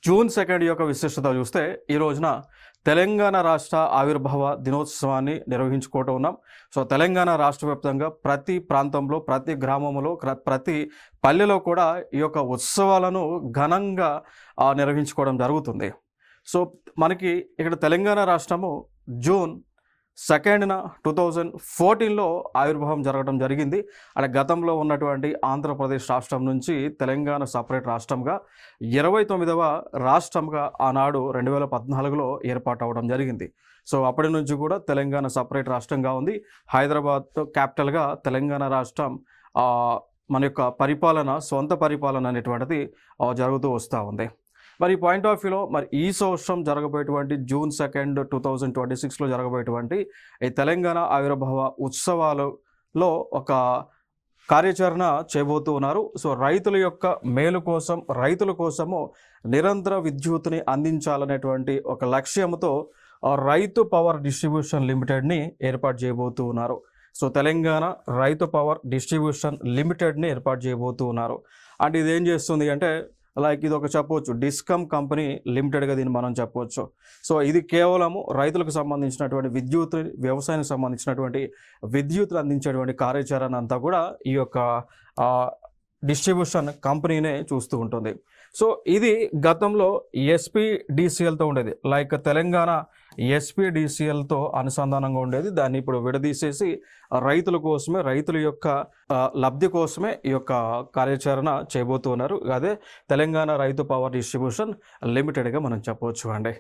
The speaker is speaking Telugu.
జూన్ 2 యొక్క విశిష్టత చూస్తే ఈ రోజున తెలంగాణ రాష్ట్ర ఆవిర్భావ దినోత్సవాన్ని నిర్వహించుకోవటం ఉన్నాం. సో తెలంగాణ రాష్ట్ర వ్యాప్తంగా ప్రతి ప్రాంతంలో, ప్రతి గ్రామంలో, ప్రతి పల్లెలో కూడా ఈ యొక్క ఉత్సవాలను ఘనంగా నిర్వహించుకోవడం జరుగుతుంది. సో మనకి ఇక్కడ తెలంగాణ రాష్ట్రము జూన్ 2న 2014లో ఆవిర్భావం జరగడం జరిగింది. అంటే గతంలో ఉన్నటువంటి ఆంధ్రప్రదేశ్ రాష్ట్రం నుంచి తెలంగాణ సపరేట్ రాష్ట్రంగా 29వ రాష్ట్రంగా ఆనాడు 2014లో ఏర్పాటు అవ్వడం జరిగింది. సో అప్పటి నుంచి కూడా తెలంగాణ సపరేట్ రాష్ట్రంగా ఉంది. హైదరాబాద్ క్యాపిటల్గా తెలంగాణ రాష్ట్రం మన యొక్క పరిపాలన, సొంత పరిపాలన అనేటువంటిది జరుగుతూ వస్తూ ఉంది. మరి పాయింట్ ఆఫ్ వ్యూలో మరి ఈ సంవత్సరం జరగబోయేటువంటి జూన్ 2, 2026లో జరగబోయేటువంటి ఈ తెలంగాణ ఆవిర్భావ ఉత్సవాలలో ఒక కార్యాచరణ చేయబోతూ ఉన్నారు. సో రైతుల యొక్క మేలు కోసం, రైతుల కోసము నిరంతర విద్యుత్తుని అందించాలనేటువంటి ఒక లక్ష్యంతో రైతు పవర్ డిస్ట్రిబ్యూషన్ లిమిటెడ్ని ఏర్పాటు చేయబోతూ ఉన్నారు. సో తెలంగాణ రైతు పవర్ డిస్ట్రిబ్యూషన్ లిమిటెడ్ని ఏర్పాటు చేయబోతూ ఉన్నారు. అంటే ఇదేం చేస్తుంది అంటే లైక్ ఇది ఒక చెప్పవచ్చు డిస్కమ్ కంపెనీ లిమిటెడ్గా దీన్ని మనం చెప్పవచ్చు. సో ఇది కేవలము రైతులకు సంబంధించినటువంటి విద్యుత్, వ్యవసాయానికి సంబంధించినటువంటి విద్యుత్తును అందించేటువంటి కార్యాచరణ అంతా కూడా ఈ యొక్క డిస్ట్రిబ్యూషన్ కంపెనీనే చూస్తూ ఉంటుంది. సో ఇది గతంలో ఎస్పీడీసీఎల్తో ఉండేది, లైక్ తెలంగాణ ఎస్పీడీసీఎల్తో అనుసంధానంగా ఉండేది. దాన్ని ఇప్పుడు విడదీసేసి రైతుల కోసమే, రైతుల యొక్క లబ్ధి కోసమే ఈ యొక్క కార్యాచరణ చేయబోతున్నారు. అదే తెలంగాణ రైతు పవర్ డిస్ట్రిబ్యూషన్ లిమిటెడ్గా మనం చెప్పవచ్చు అండి.